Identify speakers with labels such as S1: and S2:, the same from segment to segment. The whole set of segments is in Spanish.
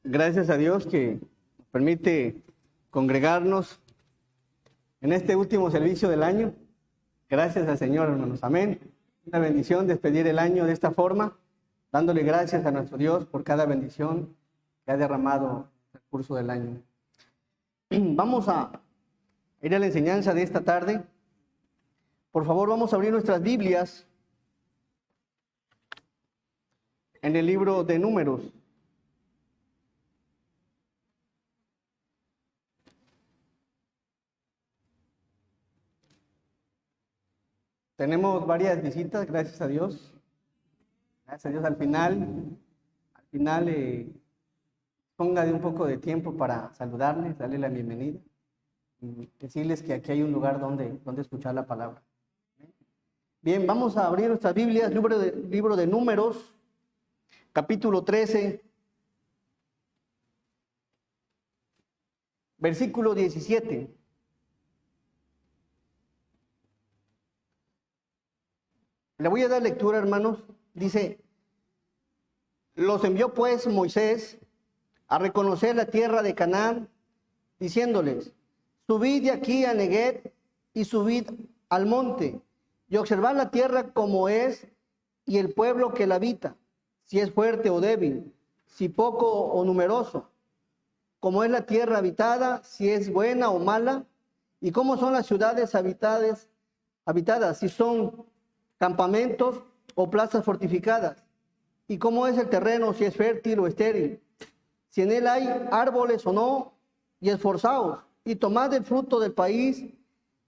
S1: Gracias a Dios que nos permite congregarnos en este último servicio del año. Gracias al Señor, hermanos. Amén. Una bendición despedir el año de esta forma, dándole gracias a nuestro Dios por cada bendición que ha derramado en el curso del año. Vamos a ir a la enseñanza de esta tarde. Por favor, vamos a abrir nuestras Biblias en el libro de Números. Tenemos varias visitas, gracias a Dios. Gracias a Dios. Al final, ponga de un poco de tiempo para saludarles, darle la bienvenida y decirles que aquí hay un lugar donde escuchar la palabra. Bien, vamos a abrir nuestras Biblias, libro de Números, capítulo 13, versículo 17. Le voy a dar lectura, hermanos. Dice: los envió pues Moisés a reconocer la tierra de Canaán, diciéndoles: subid de aquí a Neguev y subid al monte, y observad la tierra como es, y el pueblo que la habita, si es fuerte o débil, si poco o numeroso, cómo es la tierra habitada, si es buena o mala, y cómo son las ciudades habitadas, si son campamentos o plazas fortificadas, y cómo es el terreno, si es fértil o estéril, si en él hay árboles o no, y esforzaos, y tomad el fruto del país,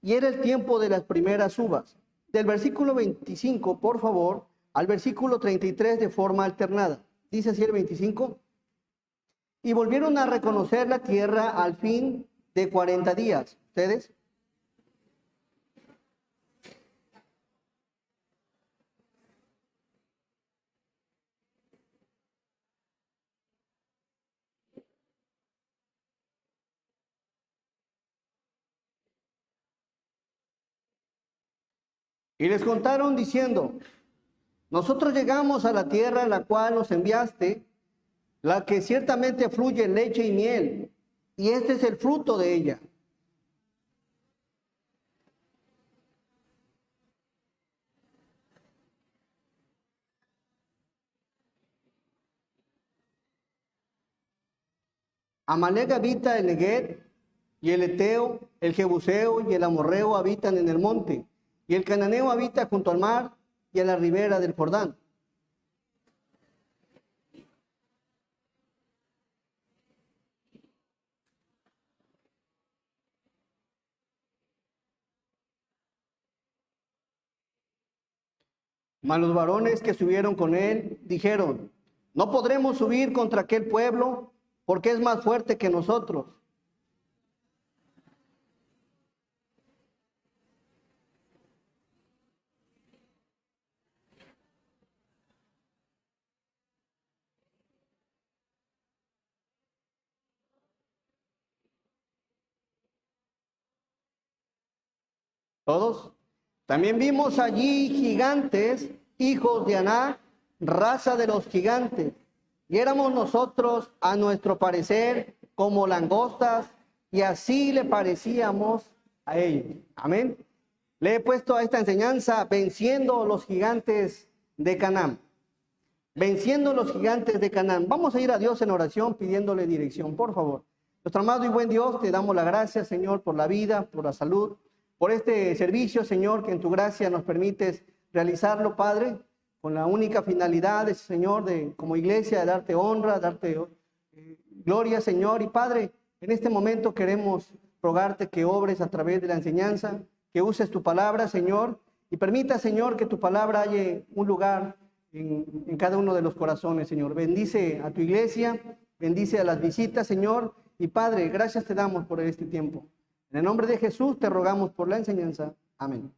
S1: y era el tiempo de las primeras uvas. Del versículo 25, por favor, al versículo 33 de forma alternada. Dice así el 25: y volvieron a reconocer la tierra al fin de 40 días. ¿Ustedes? Y les contaron diciendo: nosotros llegamos a la tierra a la cual nos enviaste, la que ciertamente fluye leche y miel, y este es el fruto de ella. Amalec habita el Neguev, y el Eteo, el Jebuseo y el Amorreo habitan en el monte, y el Cananeo habita junto al mar y a la ribera del Jordán. Mas los varones que subieron con él dijeron: no podremos subir contra aquel pueblo, porque es más fuerte que nosotros. Todos. También vimos allí gigantes, hijos de Aná, raza de los gigantes, y éramos nosotros, a nuestro parecer, como langostas, y así le parecíamos a ellos. Amén. Le he puesto a esta enseñanza: venciendo los gigantes de Canaán. Venciendo los gigantes de Canaán. Vamos a ir a Dios en oración pidiéndole dirección, por favor. Nuestro amado y buen Dios, te damos la gracia, Señor, por la vida, por la salud, por este servicio, Señor, que en tu gracia nos permites realizarlo, Padre, con la única finalidad, Señor, de como iglesia, de darte honra, darte gloria, Señor. Y Padre, en este momento queremos rogarte que obres a través de la enseñanza, que uses tu palabra, Señor, y permita, Señor, que tu palabra haya un lugar en cada uno de los corazones, Señor. Bendice a tu iglesia, bendice a las visitas, Señor. Y Padre, gracias te damos por este tiempo. En el nombre de Jesús te rogamos por la enseñanza. Amén.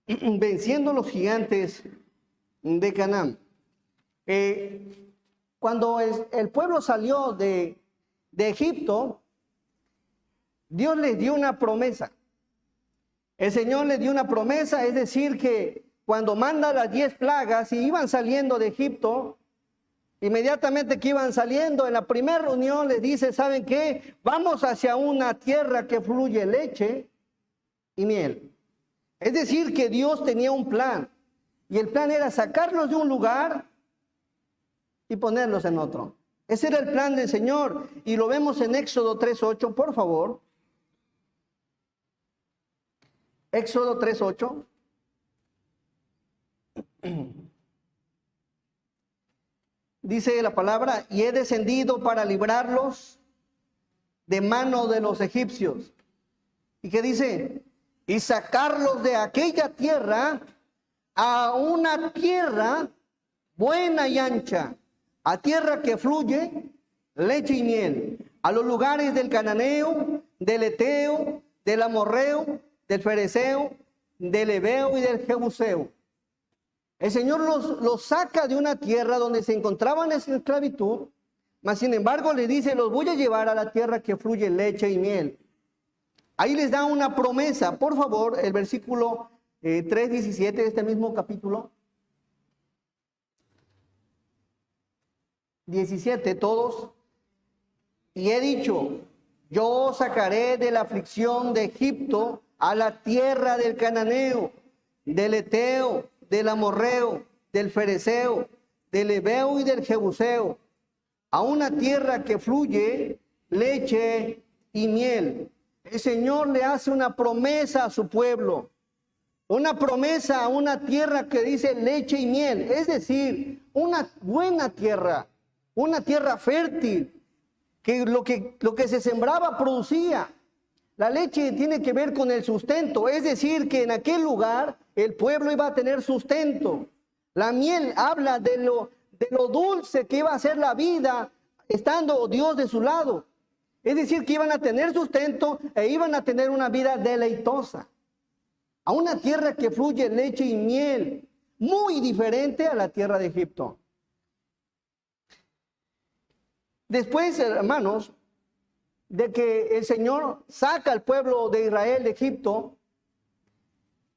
S1: Venciendo los gigantes de Canaán. Cuando el pueblo salió de Egipto, Dios les dio una promesa. El Señor les dio una promesa, es decir, que cuando manda las 10 plagas y iban saliendo de Egipto, Inmediatamente que iban saliendo, en la primera reunión les dice, ¿saben qué? Vamos hacia una tierra que fluye leche y miel. Es decir, que Dios tenía un plan. Y el plan era sacarlos de un lugar y ponerlos en otro. Ese era el plan del Señor. Y lo vemos en Éxodo 3:8, por favor. Éxodo 3:8. Dice la palabra, y he descendido para librarlos de mano de los egipcios. ¿Y qué dice? Y sacarlos de aquella tierra a una tierra buena y ancha, a tierra que fluye leche y miel, a los lugares del cananeo, del eteo, del amorreo, del fereceo, del heveo y del jebuseo. El Señor los saca de una tierra donde se encontraban en esclavitud, mas sin embargo le dice, los voy a llevar a la tierra que fluye leche y miel. Ahí les da una promesa. Por favor, el versículo 3:17 de este mismo capítulo. 17, todos. Y he dicho, yo os sacaré de la aflicción de Egipto a la tierra del cananeo, del eteo, del amorreo, del fereceo, del heveo y del jebuseo, a una tierra que fluye leche y miel. El Señor le hace una promesa a su pueblo, una promesa a una tierra que dice leche y miel, es decir, una buena tierra, una tierra fértil, que lo que se sembraba producía. La leche tiene que ver con el sustento, es decir, que en aquel lugar el pueblo iba a tener sustento. La miel habla de lo dulce que iba a ser la vida estando Dios de su lado. Es decir, que iban a tener sustento e iban a tener una vida deleitosa. A una tierra que fluye leche y miel, muy diferente a la tierra de Egipto. Después, hermanos, de que el Señor saca al pueblo de Israel de Egipto,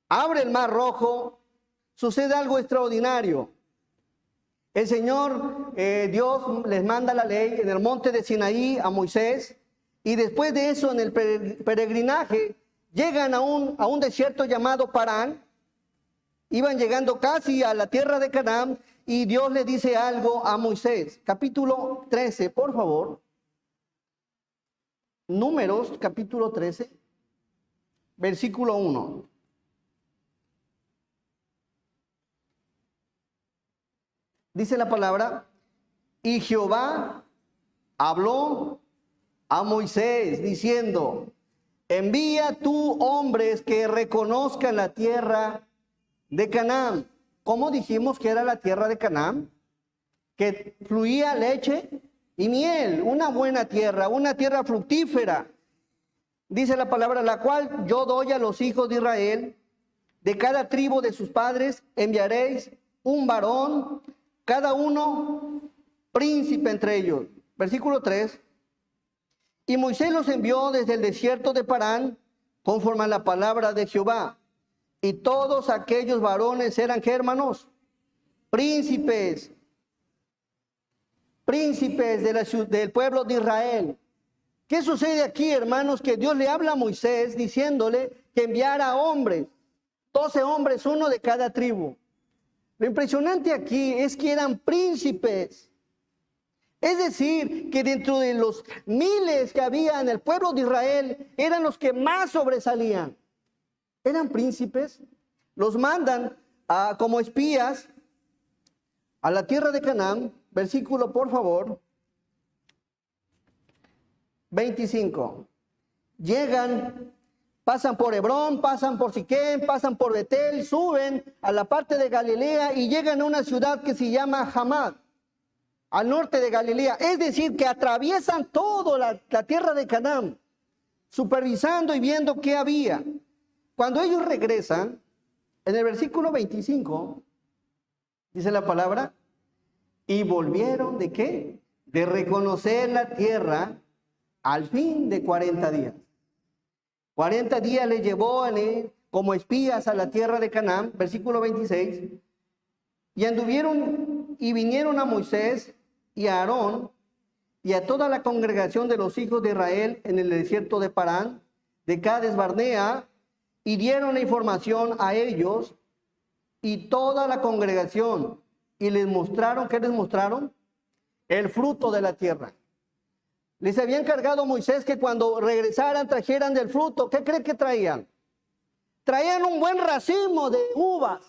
S1: abre el mar rojo, sucede algo extraordinario. El Señor, Dios les manda la ley en el monte de Sinaí a Moisés, y después de eso en el peregrinaje llegan a un desierto llamado Parán. Iban llegando casi a la tierra de Canaán y Dios le dice algo a Moisés. Capítulo 13, por favor. Números, capítulo 13, versículo 1. Dice la palabra, y Jehová habló a Moisés diciendo, envía tú hombres que reconozcan la tierra de Canaán. ¿Cómo dijimos que era la tierra de Canaán? Que fluía leche y miel, una buena tierra, una tierra fructífera. Dice la palabra, la cual yo doy a los hijos de Israel, de cada tribu de sus padres enviaréis un varón, cada uno príncipe entre ellos. Versículo 3. Y Moisés los envió desde el desierto de Parán, conforme a la palabra de Jehová. Y todos aquellos varones eran, ¿qué, hermanos? Príncipes del pueblo de Israel. ¿Qué sucede aquí, hermanos? Que Dios le habla a Moisés diciéndole que enviara hombres, 12 hombres, uno de cada tribu. Lo impresionante aquí es que eran príncipes. Es decir, que dentro de los miles que había en el pueblo de Israel, eran los que más sobresalían. Eran príncipes, los mandan como espías a la tierra de Canaán. Versículo, por favor. 25. Llegan, pasan por Hebrón, pasan por Siquem, pasan por Betel, suben a la parte de Galilea y llegan a una ciudad que se llama Hamad, al norte de Galilea. Es decir, que atraviesan toda la tierra de Canaán, supervisando y viendo qué había. Cuando ellos regresan, en el versículo 25, dice la palabra, y volvieron ¿de qué? De reconocer la tierra al fin de 40 días. 40 días les llevó a ir como espías a la tierra de Canaán, versículo 26, y anduvieron y vinieron a Moisés y a Aarón y a toda la congregación de los hijos de Israel en el desierto de Parán, de Cades Barnea, y dieron la información a ellos y toda la congregación, y les mostraron, ¿qué les mostraron? El fruto de la tierra. Les había encargado Moisés que cuando regresaran trajeran del fruto. ¿Qué creen que traían? Traían un buen racimo de uvas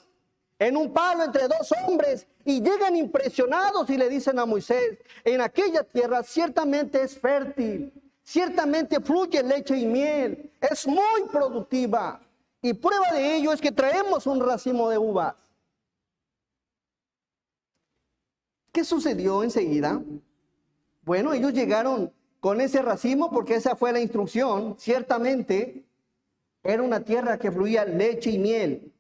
S1: en un palo entre dos hombres, y llegan impresionados y le dicen a Moisés: en aquella tierra ciertamente es fértil, ciertamente fluye leche y miel, es muy productiva, y prueba de ello es que traemos un racimo de uvas. ¿Qué sucedió enseguida? Bueno, ellos llegaron con ese racimo porque esa fue la instrucción. Ciertamente era una tierra que fluía leche y miel.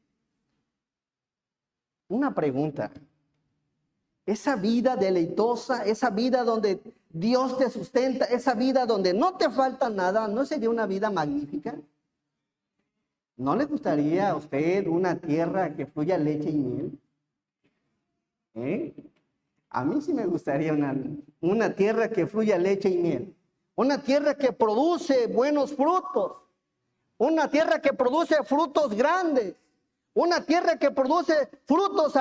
S1: Una pregunta: esa vida deleitosa, esa vida donde Dios te sustenta, esa vida donde no te falta nada, ¿no sería una vida magnífica? ¿No le gustaría a usted una tierra que fluya leche y miel? A mí sí me gustaría una tierra que fluya leche y miel. Una tierra que produce buenos frutos. Una tierra que produce frutos grandes. Una tierra que produce frutos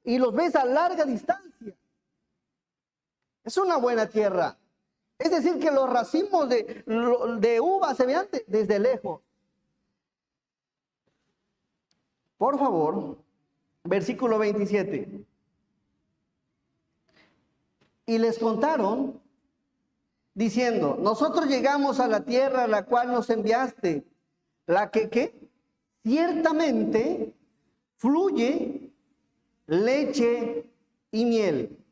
S1: y los ves a larga distancia. Es una buena tierra. Es decir, que los racimos de uvas se vean desde lejos. Por favor, versículo 27. Y les contaron, diciendo: nosotros llegamos a la tierra a la cual nos enviaste, la que, ¿qué? Ciertamente fluye leche y miel,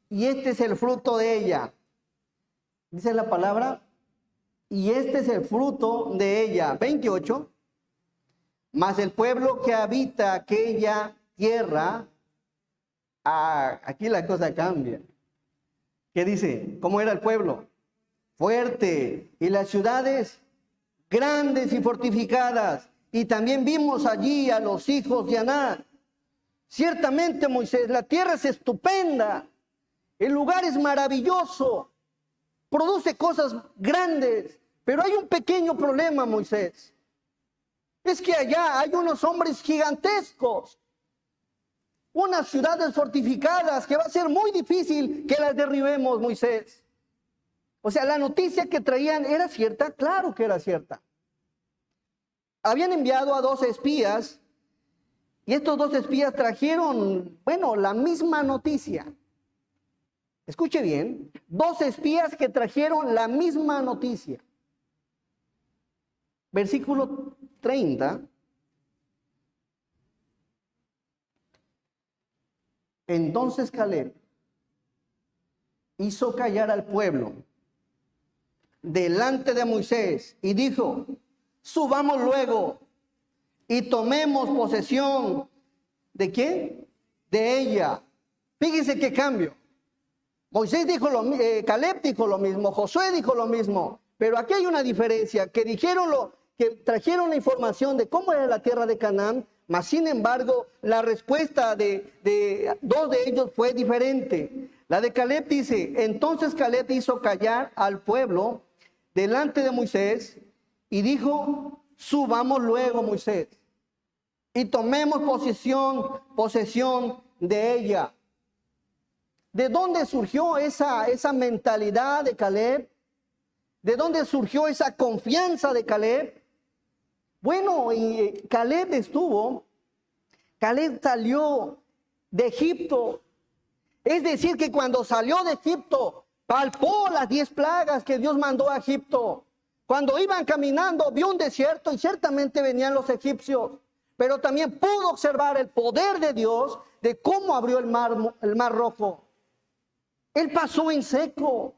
S1: y este es el fruto de ella. Dice la palabra: y este es el fruto de ella. 28. Mas el pueblo que habita aquella tierra, aquí la cosa cambia. ¿Qué dice? ¿Cómo era el pueblo? Fuerte, y las ciudades grandes y fortificadas. Y también vimos allí a los hijos de Aná. Ciertamente, Moisés, la tierra es estupenda, el lugar es maravilloso, produce cosas grandes, pero hay un pequeño problema, Moisés. Es que allá hay unos hombres gigantescos, unas ciudades fortificadas que va a ser muy difícil que las derribemos, Moisés. O sea, la noticia que traían era cierta, claro que era cierta. Habían enviado a 2 espías, y estos 2 espías trajeron, la misma noticia. Escuche bien, 2 espías que trajeron la misma noticia. Versículo 30. Entonces Caleb hizo callar al pueblo delante de Moisés y dijo: subamos luego y tomemos posesión. ¿De quién? De ella. Fíjense qué cambio. Moisés dijo Caleb dijo lo mismo, Josué dijo lo mismo, pero aquí hay una diferencia, que trajeron la información de cómo era la tierra de Canaán, mas sin embargo la respuesta de 2 de ellos fue diferente. La de Caleb dice: entonces Caleb hizo callar al pueblo delante de Moisés y dijo: subamos luego, Moisés, y tomemos posesión de ella. ¿De dónde surgió esa mentalidad de Caleb? ¿De dónde surgió esa confianza de Caleb? Bueno, y Caleb salió de Egipto. Es decir, que cuando salió de Egipto, palpó las 10 plagas que Dios mandó a Egipto. Cuando iban caminando, vio un desierto y ciertamente venían los egipcios. Pero también pudo observar el poder de Dios, de cómo abrió el mar Rojo. Él pasó en seco.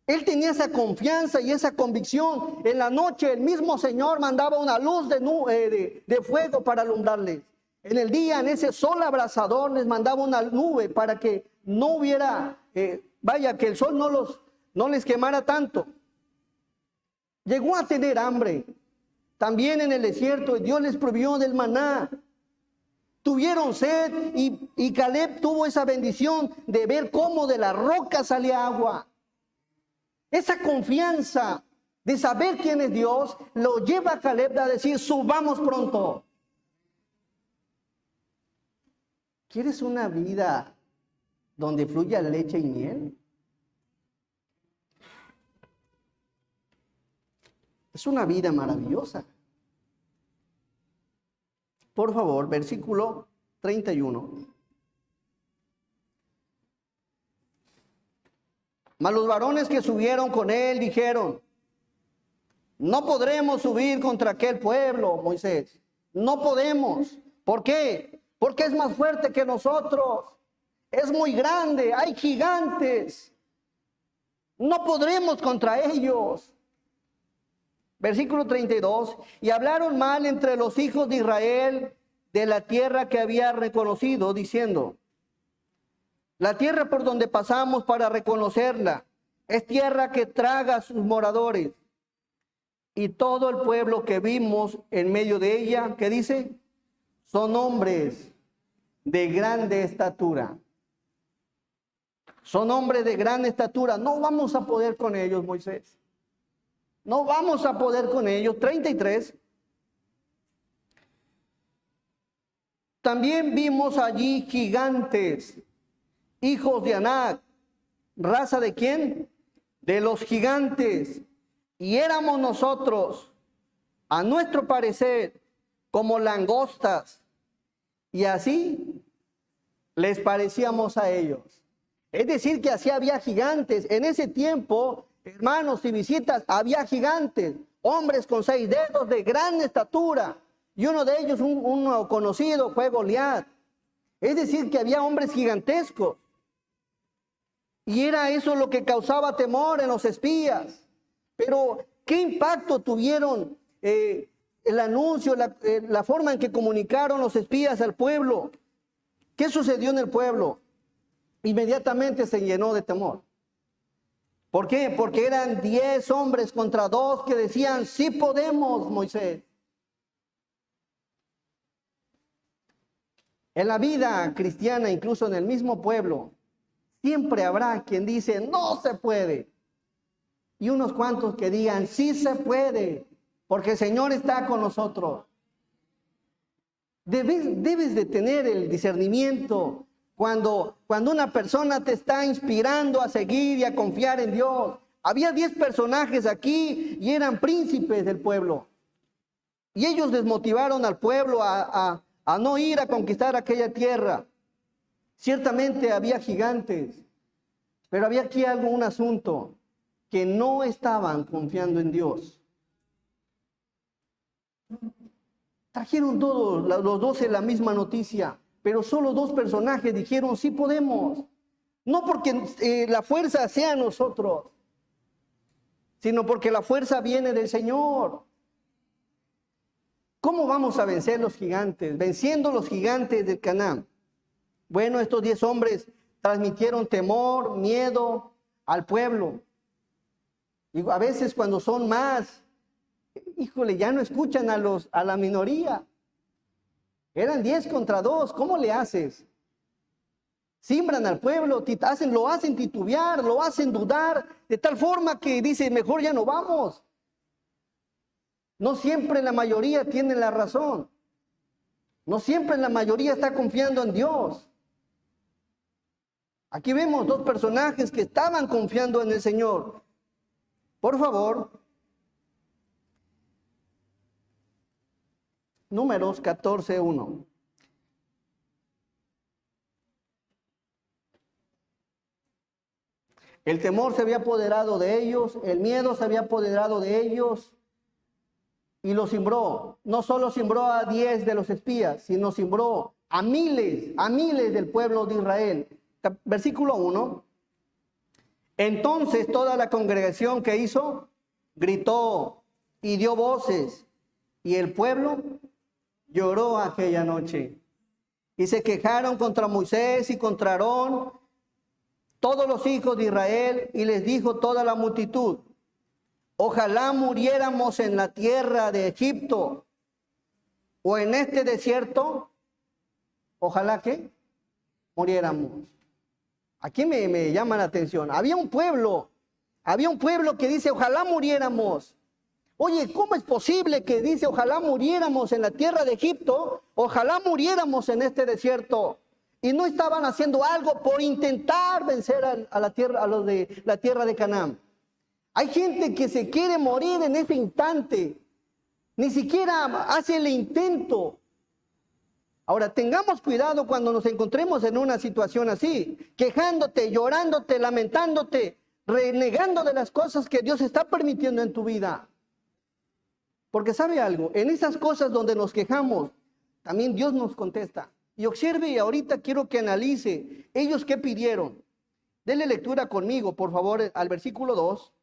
S1: Él tenía esa confianza y esa convicción. En la noche el mismo Señor mandaba una luz de fuego para alumbrarles. En el día, en ese sol abrasador, les mandaba una nube para que no hubiera, que el sol no les quemara tanto. Llegó a tener hambre. También en el desierto Dios les provió del maná. tuvieron sed y Caleb tuvo esa bendición de ver cómo de la roca salía agua. Esa confianza de saber quién es Dios lo lleva a Caleb a decir, subamos pronto. ¿Quieres una vida donde fluya leche y miel? Es una vida maravillosa. Por favor, versículo 31. Mas los varones que subieron con él dijeron, no podremos subir contra aquel pueblo, Moisés. No podemos. ¿Por qué? Porque es más fuerte que nosotros. Es muy grande, hay gigantes. No podremos contra ellos. Versículo 32, y hablaron mal entre los hijos de Israel de la tierra que había reconocido, diciendo, la tierra por donde pasamos para reconocerla, es tierra que traga a sus moradores. Y todo el pueblo que vimos en medio de ella, ¿qué dice? Son hombres de grande estatura. Son hombres de gran estatura. No vamos a poder con ellos, Moisés. No vamos a poder con ellos. 33. También vimos allí gigantes, hijos de Anac. ¿Raza de quién? De los gigantes. Y éramos nosotros, a nuestro parecer, como langostas. Y así les parecíamos a ellos. Es decir, que así había gigantes. En ese tiempo, hermanos y visitas, había gigantes, hombres con 6 dedos de gran estatura. Y uno de ellos, uno conocido, fue Goliat. Es decir, que había hombres gigantescos. Y era eso lo que causaba temor en los espías. Pero, ¿qué impacto tuvieron el anuncio, la forma en que comunicaron los espías al pueblo? ¿Qué sucedió en el pueblo? Inmediatamente se llenó de temor. ¿Por qué? Porque eran 10 hombres contra 2 que decían, sí podemos, Moisés. En la vida cristiana, incluso en el mismo pueblo, siempre habrá quien dice, no se puede. Y unos cuantos que digan, sí se puede, porque el Señor está con nosotros. Debes de tener el discernimiento cuando una persona te está inspirando a seguir y a confiar en Dios. Había 10 personajes aquí y eran príncipes del pueblo. Y ellos desmotivaron al pueblo a no ir a conquistar aquella tierra. Ciertamente había gigantes, pero había aquí un asunto, que no estaban confiando en Dios. Trajeron todos los 12 la misma noticia, pero solo 2 personajes dijeron, sí podemos. No porque la fuerza sea nosotros, sino porque la fuerza viene del Señor. ¿Cómo vamos a vencer los gigantes? Venciendo los gigantes del Canaán. Bueno, estos 10 hombres transmitieron temor, miedo al pueblo. Y a veces cuando son más, híjole, ya no escuchan a la minoría. Eran 10 contra 2, ¿cómo le haces? Simbran al pueblo, lo hacen titubear, lo hacen dudar, de tal forma que dice, mejor ya no vamos. No siempre la mayoría tiene la razón. No siempre la mayoría está confiando en Dios. Aquí vemos 2 personajes que estaban confiando en el Señor. Por favor, Números 14:1. El temor se había apoderado de ellos, el miedo se había apoderado de ellos y los cimbró. No solo cimbró a 10 de los espías, sino cimbró a miles del pueblo de Israel. Versículo 1. Entonces toda la congregación que hizo, gritó y dio voces, y el pueblo lloró aquella noche. Y se quejaron contra Moisés y contra Aarón, todos los hijos de Israel, y les dijo toda la multitud, ojalá muriéramos en la tierra de Egipto o en este desierto, ojalá que muriéramos. Aquí me llama la atención. Había un pueblo que dice, ojalá muriéramos. Oye, ¿cómo es posible que dice, ojalá muriéramos en la tierra de Egipto, ojalá muriéramos en este desierto? Y no estaban haciendo algo por intentar vencer a la tierra, a los de la tierra de Canaán. Hay gente que se quiere morir en ese instante. Ni siquiera hace el intento. Ahora, tengamos cuidado cuando nos encontremos en una situación así, quejándote, llorándote, lamentándote, renegando de las cosas que Dios está permitiendo en tu vida. Porque ¿sabe algo? En esas cosas donde nos quejamos, también Dios nos contesta. Y observe, ahorita quiero que analice, ellos qué pidieron. Dele lectura conmigo, por favor, al versículo 2.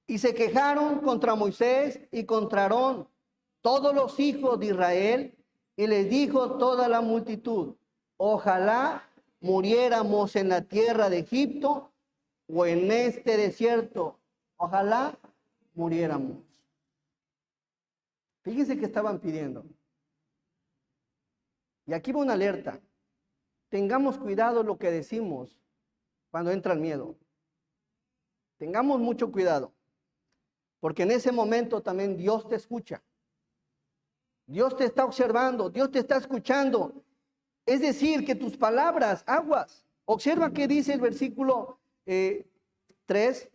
S1: Y se quejaron contra Moisés y contra Aarón, todos los hijos de Israel, y les dijo toda la multitud, ojalá muriéramos en la tierra de Egipto o en este desierto. Ojalá muriéramos. Fíjense que estaban pidiendo. Y aquí va una alerta. Tengamos cuidado lo que decimos cuando entra el miedo. Tengamos mucho cuidado. Porque en ese momento también Dios te escucha. Dios te está observando, Dios te está escuchando. Es decir, que tus palabras, aguas. Observa qué dice el versículo 3.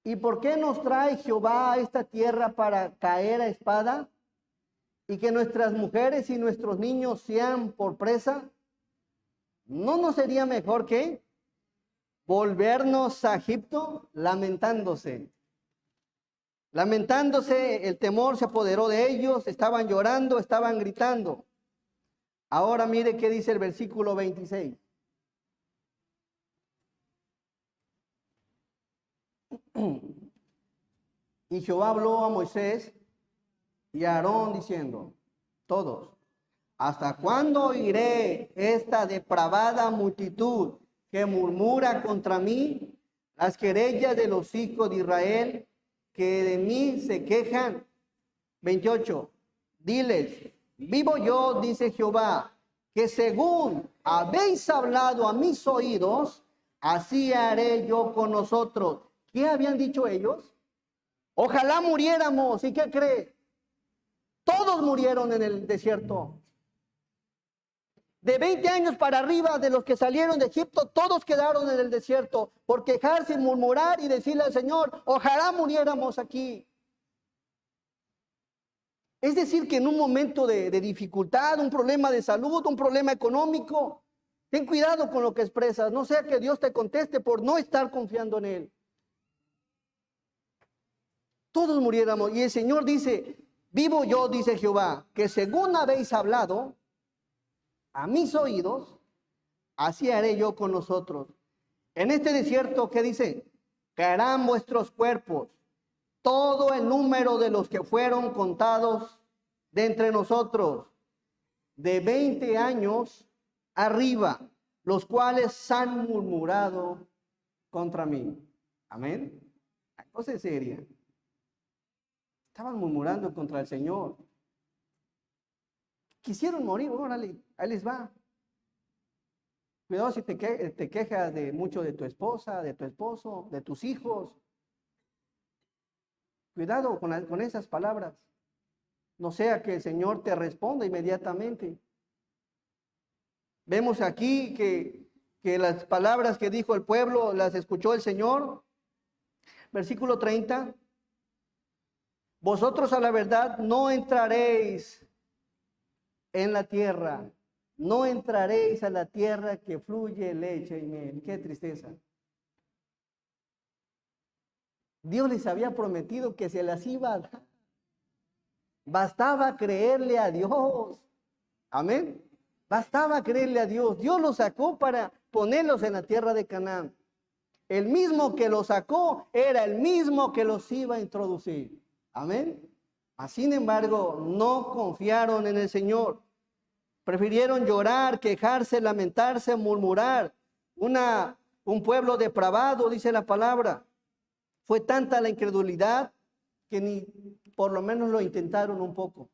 S1: ¿Y por qué nos trae Jehová a esta tierra para caer a espada? ¿Y que nuestras mujeres y nuestros niños sean por presa? ¿No nos sería mejor que volvernos a Egipto? Lamentándose. Lamentándose, el temor se apoderó de ellos, estaban llorando, estaban gritando. Ahora mire qué dice el versículo 26. Y Jehová habló a Moisés y a Aarón diciendo, todos, ¿hasta cuándo oiré esta depravada multitud que murmura contra mí? Las querellas de los hijos de Israel que de mí se quejan. 28. Diles, vivo yo, dice Jehová, que según habéis hablado a mis oídos, así haré yo con nosotros. ¿Qué habían dicho ellos? Ojalá muriéramos. ¿Y qué cree? Todos murieron en el desierto. De 20 años para arriba de los que salieron de Egipto, todos quedaron en el desierto por quejarse, murmurar y decirle al Señor, ojalá muriéramos aquí. Es decir, que en un momento de dificultad, un problema de salud, un problema económico, ten cuidado con lo que expresas, no sea que Dios te conteste por no estar confiando en Él. Todos muriéramos. Y el Señor dice, vivo yo, dice Jehová, que según habéis hablado a mis oídos, así haré yo con nosotros. En este desierto, ¿qué dice? Caerán vuestros cuerpos, todo el número de los que fueron contados de entre nosotros, de 20 años arriba, los cuales han murmurado contra mí. Amén. La cosa es seria. Estaban murmurando contra el Señor. Quisieron morir, órale, ahí les va. Cuidado si te quejas de mucho de tu esposa, de tu esposo, de tus hijos. Cuidado con esas palabras. No sea que el Señor te responda inmediatamente. Vemos aquí que las palabras que dijo el pueblo las escuchó el Señor. Versículo 30. Vosotros a la verdad no entraréis en la tierra, no entraréis a la tierra que fluye leche y miel. Qué tristeza. Dios les había prometido que se las iba a dar. Bastaba creerle a Dios. Amén. Bastaba creerle a Dios. Dios los sacó para ponerlos en la tierra de Canaán. El mismo que los sacó era el mismo que los iba a introducir. Amén. Sin embargo, no confiaron en el Señor. Prefirieron llorar, quejarse, lamentarse, murmurar. Un pueblo depravado, dice la palabra. Fue tanta la incredulidad que por lo menos lo intentaron un poco.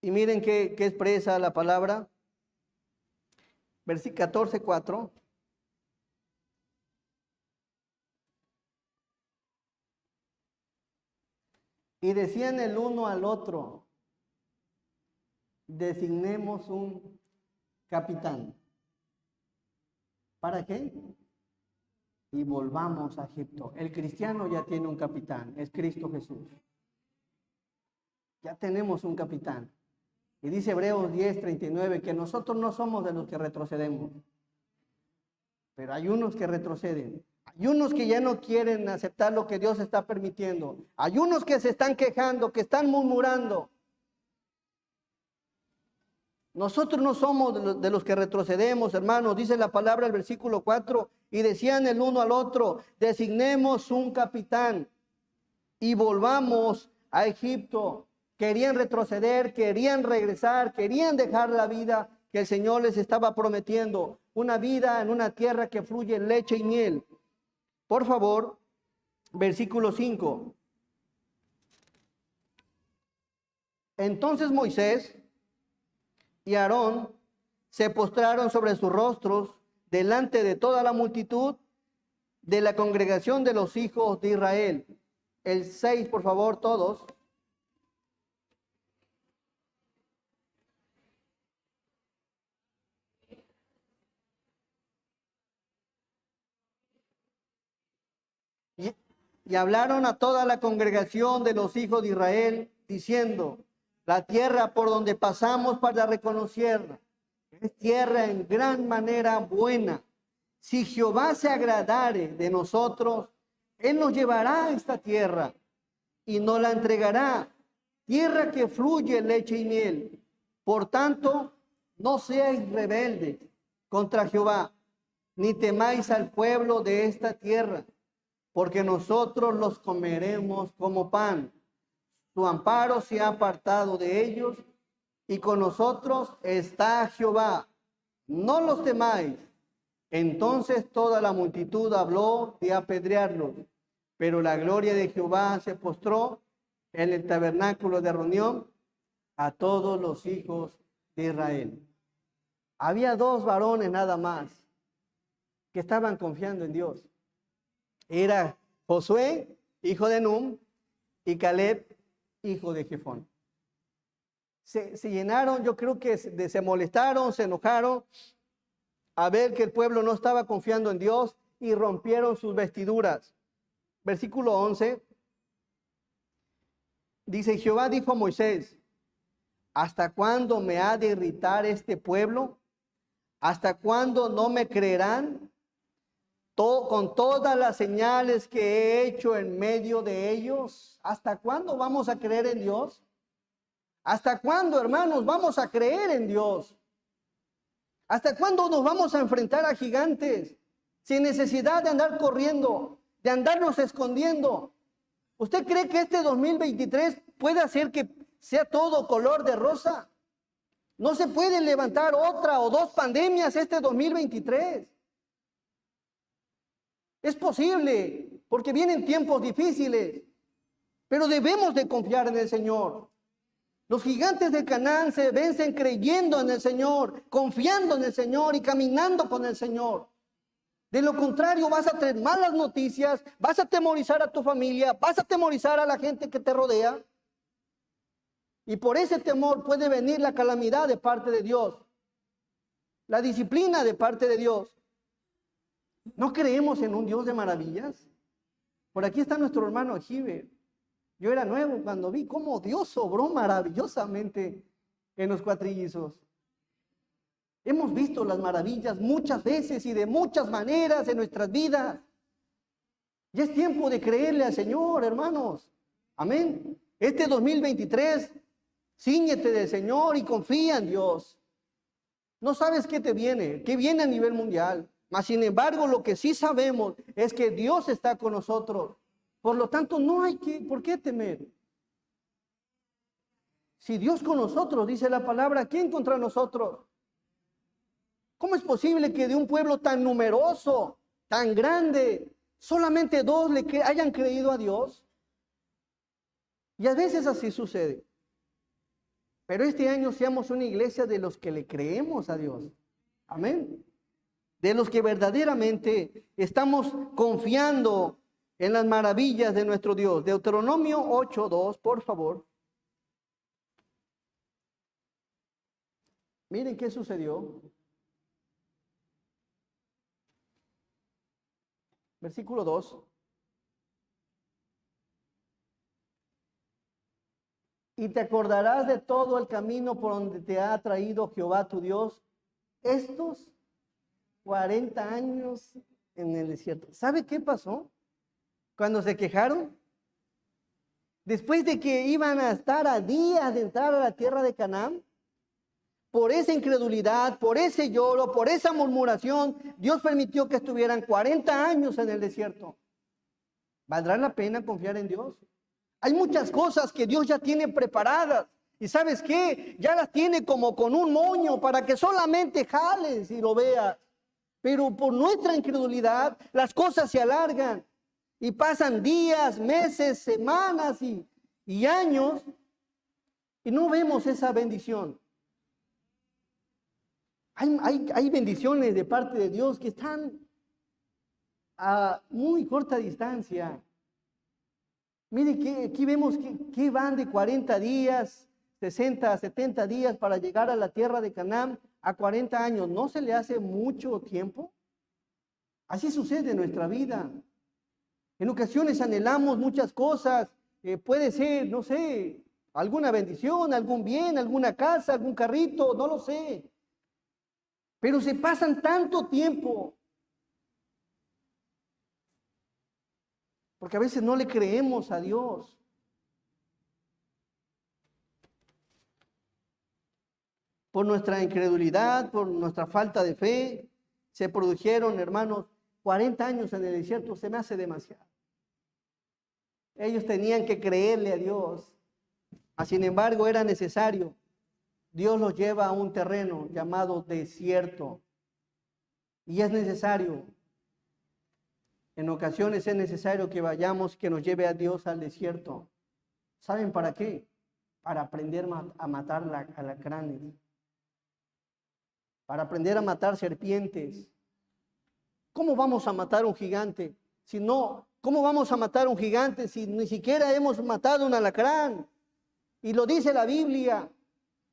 S1: Y miren qué expresa la palabra. Versículo 14:4. Y decían el uno al otro, designemos un capitán. ¿Para qué? Y volvamos a Egipto. El cristiano ya tiene un capitán, es Cristo Jesús. Ya tenemos un capitán. Y dice Hebreos 10:39 que nosotros no somos de los que retrocedemos. Pero hay unos que retroceden. Hay unos que ya no quieren aceptar lo que Dios está permitiendo. Hay unos que se están quejando, que están murmurando. Nosotros no somos de los que retrocedemos, hermanos. Dice la palabra el versículo 4. Y decían el uno al otro, designemos un capitán y volvamos a Egipto. Querían retroceder, querían regresar, querían dejar la vida que el Señor les estaba prometiendo. Una vida en una tierra que fluye leche y miel. Por favor, versículo 5. Entonces Moisés y Aarón se postraron sobre sus rostros delante de toda la multitud de la congregación de los hijos de Israel. El 6, por favor, todos. Y hablaron a toda la congregación de los hijos de Israel, diciendo, la tierra por donde pasamos para reconocerla es tierra en gran manera buena. Si Jehová se agradare de nosotros, Él nos llevará a esta tierra y nos la entregará, tierra que fluye leche y miel. Por tanto, no seáis rebeldes contra Jehová, ni temáis al pueblo de esta tierra, porque nosotros los comeremos como pan. Su amparo se ha apartado de ellos, y con nosotros está Jehová. No los temáis. Entonces toda la multitud habló de apedrearlos, pero la gloria de Jehová se postró en el tabernáculo de reunión a todos los hijos de Israel. Había dos varones nada más que estaban confiando en Dios. Era Josué, hijo de Num, y Caleb, hijo de Jefón. Se llenaron, yo creo que se molestaron, se enojaron a ver que el pueblo no estaba confiando en Dios y rompieron sus vestiduras. Versículo 11. Dice, Jehová dijo a Moisés, ¿hasta cuándo me ha de irritar este pueblo? ¿Hasta cuándo no me creerán? Con todas las señales que he hecho en medio de ellos. ¿Hasta cuándo vamos a creer en Dios? ¿Hasta cuándo, hermanos, vamos a creer en Dios? ¿Hasta cuándo nos vamos a enfrentar a gigantes sin necesidad de andar corriendo, de andarnos escondiendo? ¿Usted cree que este 2023 puede hacer que sea todo color de rosa? No se pueden levantar otra o dos pandemias este 2023. Es posible, porque vienen tiempos difíciles, pero debemos de confiar en el Señor. Los gigantes de Canaán se vencen creyendo en el Señor, confiando en el Señor y caminando con el Señor. De lo contrario, vas a tener malas noticias, vas a atemorizar a tu familia, vas a atemorizar a la gente que te rodea. Y por ese temor puede venir la calamidad de parte de Dios, la disciplina de parte de Dios. ¿No creemos en un Dios de maravillas? Por aquí está nuestro hermano Ejibe. Yo era nuevo cuando vi cómo Dios obró maravillosamente en los cuatrillizos. Hemos visto las maravillas muchas veces y de muchas maneras en nuestras vidas. Ya es tiempo de creerle al Señor, hermanos. Amén. Este 2023, cíñete del Señor y confía en Dios. No sabes qué viene a nivel mundial. Mas, sin embargo, lo que sí sabemos es que Dios está con nosotros. Por lo tanto, no hay por qué temer. Si Dios con nosotros, dice la palabra, ¿quién contra nosotros? ¿Cómo es posible que de un pueblo tan numeroso, tan grande, solamente dos hayan creído a Dios? Y a veces así sucede. Pero este año seamos una iglesia de los que le creemos a Dios. Amén. De los que verdaderamente estamos confiando en las maravillas de nuestro Dios. Deuteronomio 8:2, por favor. Miren qué sucedió. Versículo 2. Y te acordarás de todo el camino por donde te ha traído Jehová tu Dios estos 40 años en el desierto. ¿Sabe qué pasó cuando se quejaron? Después de que iban a estar a días de entrar a la tierra de Canaán, por esa incredulidad, por ese lloro, por esa murmuración, Dios permitió que estuvieran 40 años en el desierto. ¿Valdrá la pena confiar en Dios? Hay muchas cosas que Dios ya tiene preparadas. ¿Y sabes qué? Ya las tiene como con un moño para que solamente jales y lo veas. Pero por nuestra incredulidad, las cosas se alargan. Y pasan días, meses, semanas y años. Y no vemos esa bendición. Hay bendiciones de parte de Dios que están a muy corta distancia. Mire que aquí vemos que van de 40 días, 60, 70 días para llegar a la tierra de Canaán a 40 años. ¿No se le hace mucho tiempo? Así sucede en nuestra vida. En ocasiones anhelamos muchas cosas. Puede ser, no sé, alguna bendición, algún bien, alguna casa, algún carrito, no lo sé. Pero se pasan tanto tiempo. Porque a veces no le creemos a Dios. Por nuestra incredulidad, por nuestra falta de fe, se produjeron, hermanos, 40 años en el desierto. Se me hace demasiado. Ellos tenían que creerle a Dios. Sin embargo, era necesario. Dios los lleva a un terreno llamado desierto. Y es necesario. En ocasiones es necesario que vayamos, que nos lleve a Dios al desierto. ¿Saben para qué? Para aprender a matar alacranes. Para aprender a matar serpientes. ¿Cómo vamos a matar un gigante? Si no, ¿cómo vamos a matar un gigante si ni siquiera hemos matado un alacrán? Y lo dice la Biblia.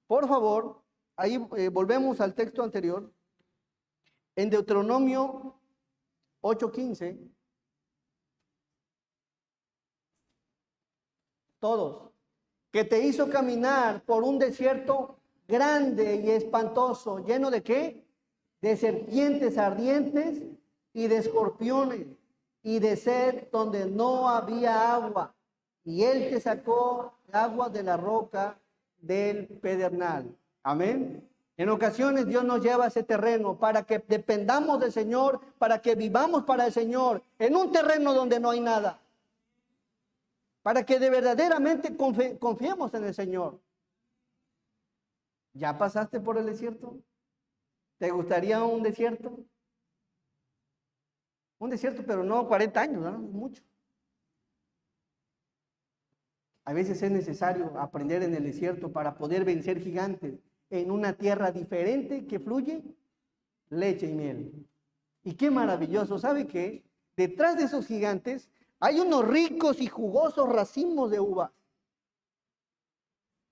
S1: Por favor, ahí volvemos al texto anterior. En Deuteronomio 8:15. Todos. Que te hizo caminar por un desierto grande y espantoso. ¿Lleno de qué? De serpientes ardientes y de escorpiones y de sed donde no había agua. Y él te sacó agua de la roca del pedernal. Amén. En ocasiones Dios nos lleva a ese terreno para que dependamos del Señor, para que vivamos para el Señor, en un terreno donde no hay nada. Para que de verdaderamente confiemos en el Señor. ¿Ya pasaste por el desierto? ¿Te gustaría un desierto? Un desierto, pero no 40 años, ¿no? Mucho. A veces es necesario aprender en el desierto para poder vencer gigantes en una tierra diferente que fluye leche y miel. Y qué maravilloso, ¿sabe qué? Detrás de esos gigantes hay unos ricos y jugosos racimos de uvas.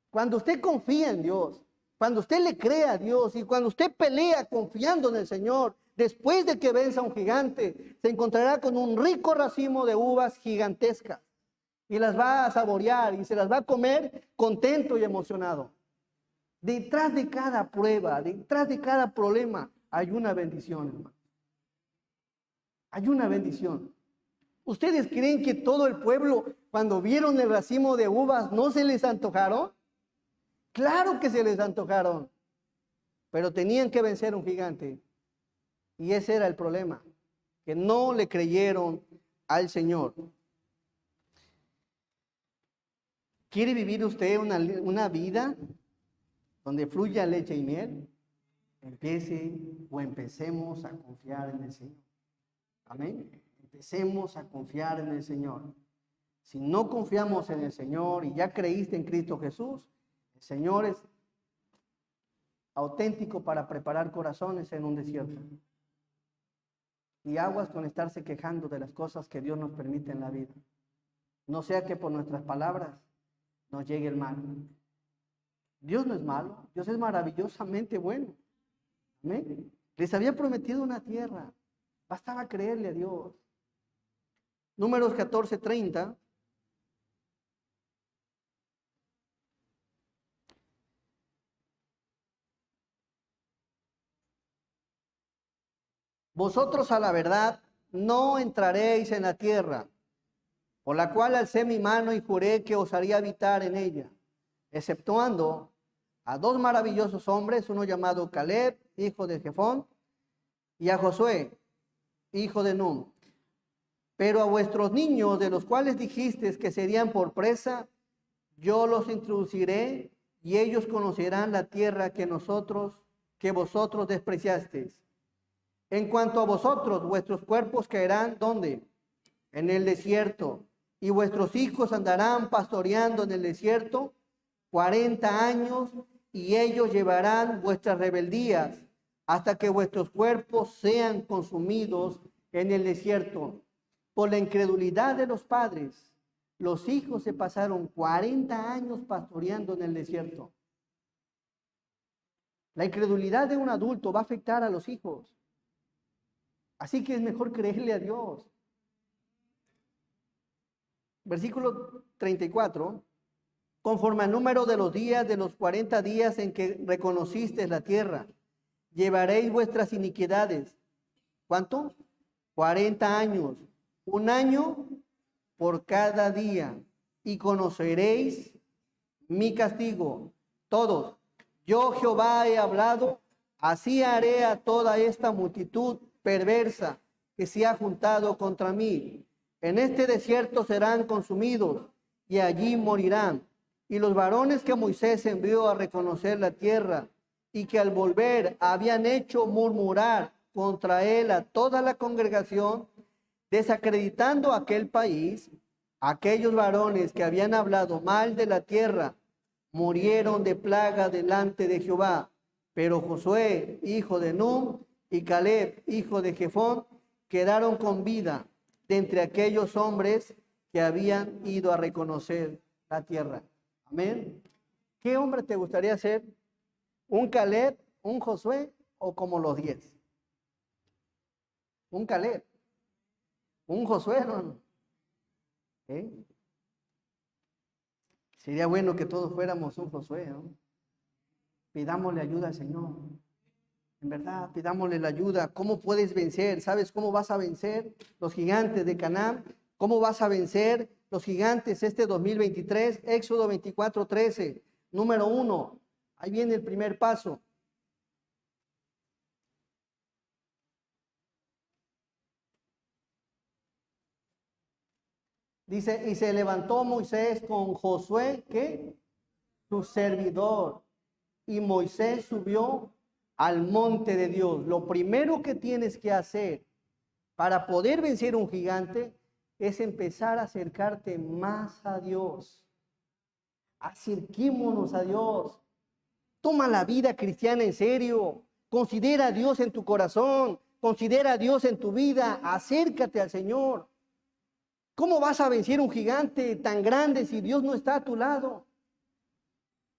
S1: Cuando usted confía en Dios, cuando usted le cree a Dios y cuando usted pelea confiando en el Señor, después de que venza a un gigante, se encontrará con un rico racimo de uvas gigantescas y las va a saborear y se las va a comer contento y emocionado. Detrás de cada prueba, detrás de cada problema, hay una bendición, hermano. Hay una bendición. ¿Ustedes creen que todo el pueblo, cuando vieron el racimo de uvas, no se les antojaron? Claro que se les antojaron, pero tenían que vencer un gigante. Y ese era el problema, que no le creyeron al Señor. ¿Quiere vivir usted una vida donde fluya leche y miel? Empecemos a confiar en el Señor. Amén. Empecemos a confiar en el Señor. Si no confiamos en el Señor y ya creíste en Cristo Jesús, el Señor es auténtico para preparar corazones en un desierto. Y aguas con estarse quejando de las cosas que Dios nos permite en la vida. No sea que por nuestras palabras nos llegue el mal. Dios no es malo, Dios es maravillosamente bueno. Amén. Les había prometido una tierra, bastaba creerle a Dios. Números 14:30. Vosotros a la verdad no entraréis en la tierra, por la cual alcé mi mano y juré que os haría habitar en ella, exceptuando a dos maravillosos hombres, uno llamado Caleb, hijo de Jefón, y a Josué, hijo de Nun. Pero a vuestros niños, de los cuales dijisteis que serían por presa, yo los introduciré y ellos conocerán la tierra que vosotros despreciasteis. En cuanto a vosotros, vuestros cuerpos caerán, ¿dónde? En el desierto, y vuestros hijos andarán pastoreando en el desierto 40 años, y ellos llevarán vuestras rebeldías hasta que vuestros cuerpos sean consumidos en el desierto. Por la incredulidad de los padres, los hijos se pasaron 40 años pastoreando en el desierto. La incredulidad de un adulto va a afectar a los hijos. Así que es mejor creerle a Dios. Versículo 34. Conforme al número de los días de los 40 días en que reconocisteis la tierra, llevaréis vuestras iniquidades. ¿Cuánto? 40 años. Un año por cada día. Y conoceréis mi castigo. Todos. Yo Jehová he hablado, así haré a toda esta multitud perversa que se ha juntado contra mí. En este desierto serán consumidos y allí morirán. Y los varones que Moisés envió a reconocer la tierra y que al volver habían hecho murmurar contra él a toda la congregación, desacreditando aquel país, aquellos varones que habían hablado mal de la tierra, murieron de plaga delante de Jehová. Pero Josué, hijo de Nun, y Caleb, hijo de Jefón, quedaron con vida de entre aquellos hombres que habían ido a reconocer la tierra. Amén. ¿Qué hombre te gustaría ser? ¿Un Caleb, un Josué o como los 10? Un Caleb, un Josué, ¿no? ¿Eh? Sería bueno que todos fuéramos un Josué, ¿no? Pidámosle ayuda al Señor. En verdad, pidámosle la ayuda. ¿Cómo puedes vencer? ¿Sabes cómo vas a vencer los gigantes de Canaán? ¿Cómo vas a vencer los gigantes este 2023? Éxodo 24:13, número 1. Ahí viene el primer paso. Dice, y se levantó Moisés con Josué, ¿qué? Su servidor. Y Moisés subió al monte de Dios. Lo primero que tienes que hacer para poder vencer un gigante es empezar a acercarte más a Dios. Acerquémonos a Dios. Toma la vida cristiana en serio. Considera a Dios en tu corazón. Considera a Dios en tu vida. Acércate al Señor. ¿Cómo vas a vencer un gigante tan grande si Dios no está a tu lado?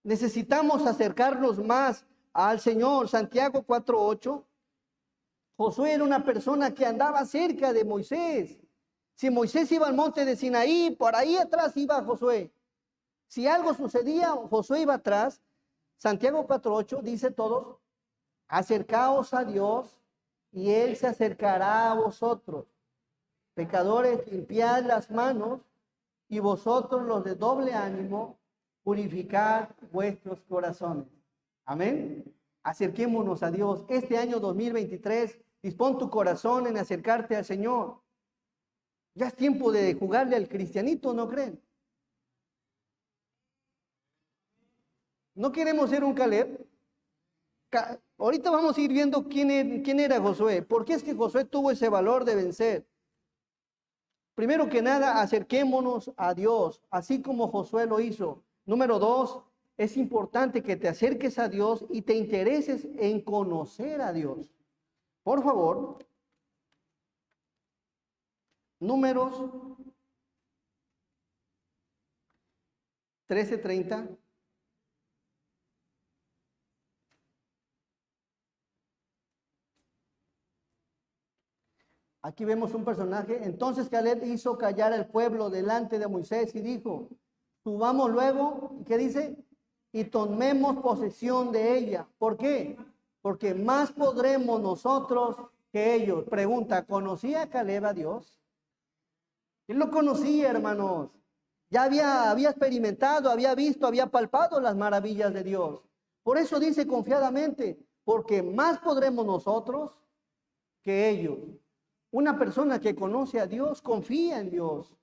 S1: Necesitamos acercarnos más al Señor. Santiago 4:8. Josué era una persona que andaba cerca de Moisés. Si Moisés iba al monte de Sinaí, por ahí atrás iba Josué. Si algo sucedía, Josué iba atrás. Santiago 4:8 dice todos, acercaos a Dios y Él se acercará a vosotros. Pecadores, limpiad las manos y vosotros los de doble ánimo, purificad vuestros corazones. Amén. Acerquémonos a Dios. Este año 2023, dispón tu corazón en acercarte al Señor. Ya es tiempo de jugarle al cristianito, ¿no creen? No queremos ser un Caleb. Ahorita vamos a ir viendo quién era Josué. ¿Por qué es que Josué tuvo ese valor de vencer? Primero que nada, acerquémonos a Dios, así como Josué lo hizo. Número dos, es importante que te acerques a Dios y te intereses en conocer a Dios. Por favor, Números 13:30. Aquí vemos un personaje. Entonces Caleb hizo callar al pueblo delante de Moisés y dijo, subamos luego, ¿qué dice? Y tomemos posesión de ella. ¿Por qué? Porque más podremos nosotros que ellos. Pregunta, ¿conocía Caleb a Dios? Él lo conocía, hermanos. Ya había experimentado, había visto, había palpado las maravillas de Dios. Por eso dice confiadamente, porque más podremos nosotros que ellos. Una persona que conoce a Dios confía en Dios,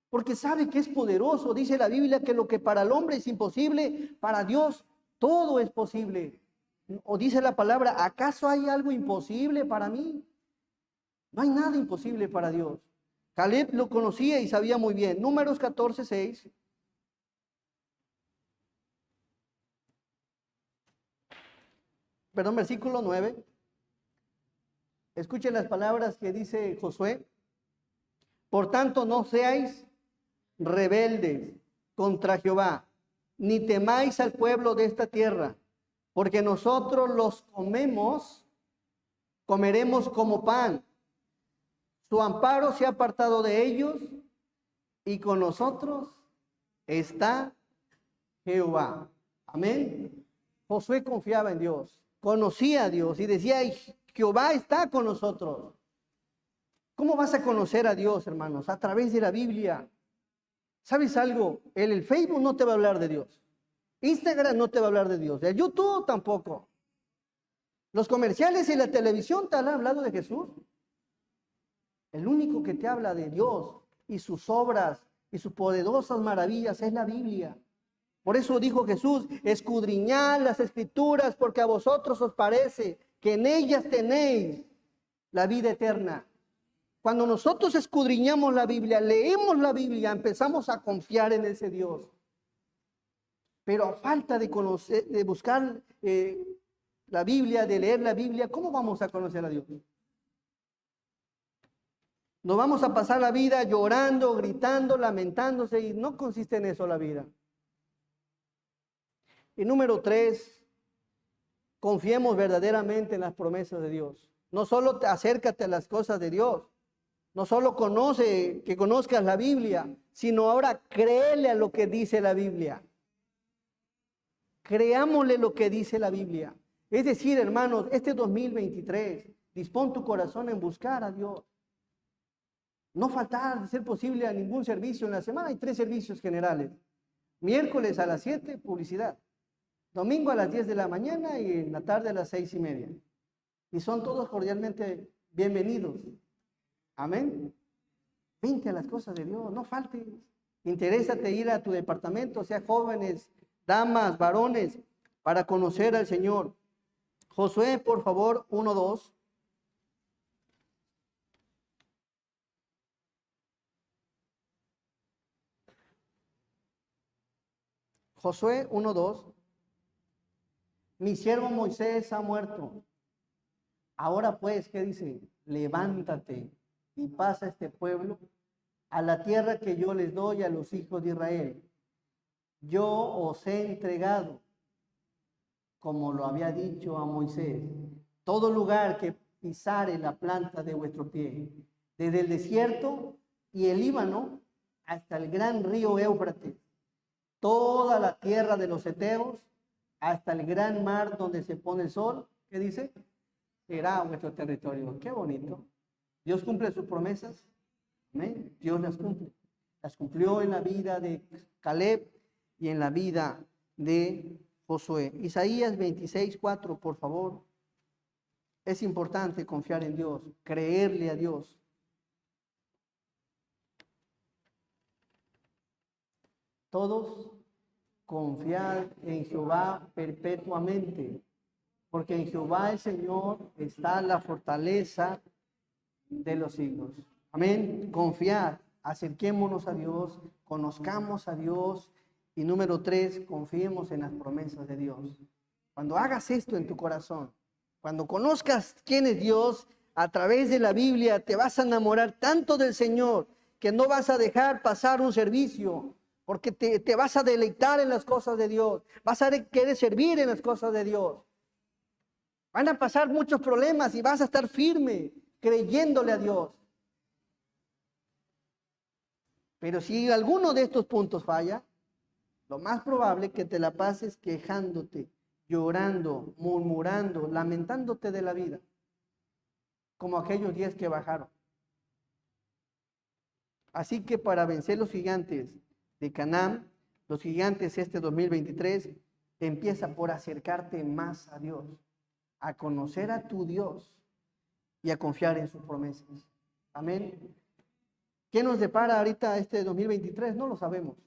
S1: porque sabe que es poderoso. Dice la Biblia que lo que para el hombre es imposible, para Dios todo es posible. O dice la palabra, ¿acaso hay algo imposible para mí? No hay nada imposible para Dios. Caleb lo conocía y sabía muy bien. Números 14:6. Perdón, versículo 9. Escuchen las palabras que dice Josué. Por tanto, no seáis rebeldes contra Jehová, ni temáis al pueblo de esta tierra, porque nosotros los comeremos como pan. Su amparo se ha apartado de ellos, y con nosotros está Jehová. Amén. Josué confiaba en Dios, conocía a Dios y decía, Jehová está con nosotros. ¿Cómo vas a conocer a Dios, hermanos? A través de la Biblia. ¿Sabes algo? El Facebook no te va a hablar de Dios. Instagram no te va a hablar de Dios. El YouTube tampoco. Los comerciales y la televisión te han hablado de Jesús. El único que te habla de Dios y sus obras y sus poderosas maravillas es la Biblia. Por eso dijo Jesús, escudriñad las escrituras porque a vosotros os parece que en ellas tenéis la vida eterna. Cuando nosotros escudriñamos la Biblia, leemos la Biblia, empezamos a confiar en ese Dios. Pero a falta de conocer, de buscar la Biblia, de leer la Biblia, ¿cómo vamos a conocer a Dios? Nos vamos a pasar la vida llorando, gritando, lamentándose, y no consiste en eso la vida. Y número 3, confiemos verdaderamente en las promesas de Dios. No solo acércate a las cosas de Dios, no solo que conozcas la Biblia, sino ahora créele a lo que dice la Biblia. Creámosle lo que dice la Biblia. Es decir, hermanos, este 2023, dispón tu corazón en buscar a Dios. No faltar, de ser posible, a ningún servicio. En la semana hay 3 servicios generales. Miércoles a las 7, publicidad. Domingo a las 10 de la mañana y en la tarde a las 6:30. Y son todos cordialmente bienvenidos. Amén. Vente a las cosas de Dios, no faltes. Interésate ir a tu departamento, sea jóvenes, damas, varones, para conocer al Señor. Josué, por favor, 1:2. Josué 1:2. Mi siervo Moisés ha muerto. Ahora pues, ¿qué dice? Levántate y pasa este pueblo a la tierra que yo les doy a los hijos de Israel. Yo os he entregado, como lo había dicho a Moisés, todo lugar que pisare la planta de vuestro pie, desde el desierto y el Líbano hasta el gran río Éufrates, toda la tierra de los heteos, hasta el gran mar donde se pone el sol. ¿Qué dice? Será vuestro territorio. Qué bonito. Dios cumple sus promesas. Amén. Dios las cumple. Las cumplió en la vida de Caleb y en la vida de Josué. Isaías 26:4, por favor. Es importante confiar en Dios, creerle a Dios. Todos confiad en Jehová perpetuamente, porque en Jehová el Señor está la fortaleza de los siglos. Amén. Confiar. Acerquémonos a Dios, conozcamos a Dios. Y número 3, confiemos en las promesas de Dios. Cuando hagas esto en tu corazón, cuando conozcas quién es Dios, a través de la Biblia te vas a enamorar tanto del Señor que no vas a dejar pasar un servicio, porque te vas a deleitar en las cosas de Dios, vas a querer servir en las cosas de Dios. Van a pasar muchos problemas y vas a estar firme, creyéndole a Dios. Pero si alguno de estos puntos falla, lo más probable es que te la pases quejándote, llorando, murmurando, lamentándote de la vida, como aquellos 10 que bajaron. Así que para vencer los gigantes de Canaán, los gigantes este 2023, empieza por acercarte más a Dios, a conocer a tu Dios y a confiar en sus promesas. Amén. ¿Qué nos depara ahorita este 2023? No lo sabemos.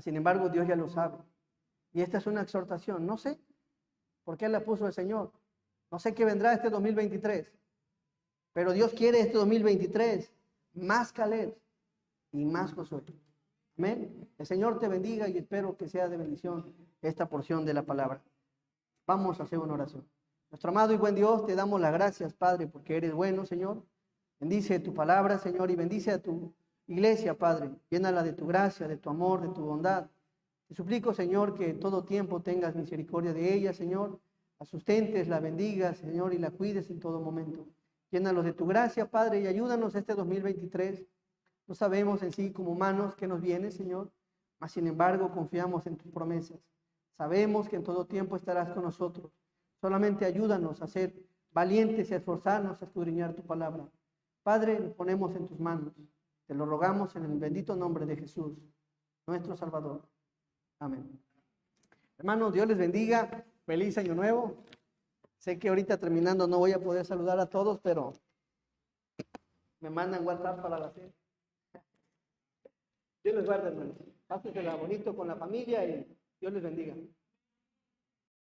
S1: Sin embargo, Dios ya lo sabe. Y esta es una exhortación. No sé por qué la puso el Señor. No sé qué vendrá este 2023. Pero Dios quiere este 2023 más Caleb y más Josué. Amén. El Señor te bendiga y espero que sea de bendición esta porción de la palabra. Vamos a hacer una oración. Nuestro amado y buen Dios, te damos las gracias, Padre, porque eres bueno, Señor. Bendice tu palabra, Señor, y bendice a tu iglesia, Padre. Llénala de tu gracia, de tu amor, de tu bondad. Te suplico, Señor, que en todo tiempo tengas misericordia de ella, Señor. La sustentes, la bendigas, Señor, y la cuides en todo momento. Llénalos de tu gracia, Padre, y ayúdanos este 2023. No sabemos en sí como humanos qué nos viene, Señor, mas sin embargo confiamos en tus promesas. Sabemos que en todo tiempo estarás con nosotros. Solamente ayúdanos a ser valientes y a esforzarnos a escudriñar tu palabra. Padre, nos ponemos en tus manos. Te lo rogamos en el bendito nombre de Jesús, nuestro Salvador. Amén. Hermanos, Dios les bendiga. Feliz año nuevo. Sé que ahorita terminando no voy a poder saludar a todos, pero me mandan WhatsApp para la cena. Dios les guarde, hermanos. Pásensela bonito con la familia y Dios les bendiga.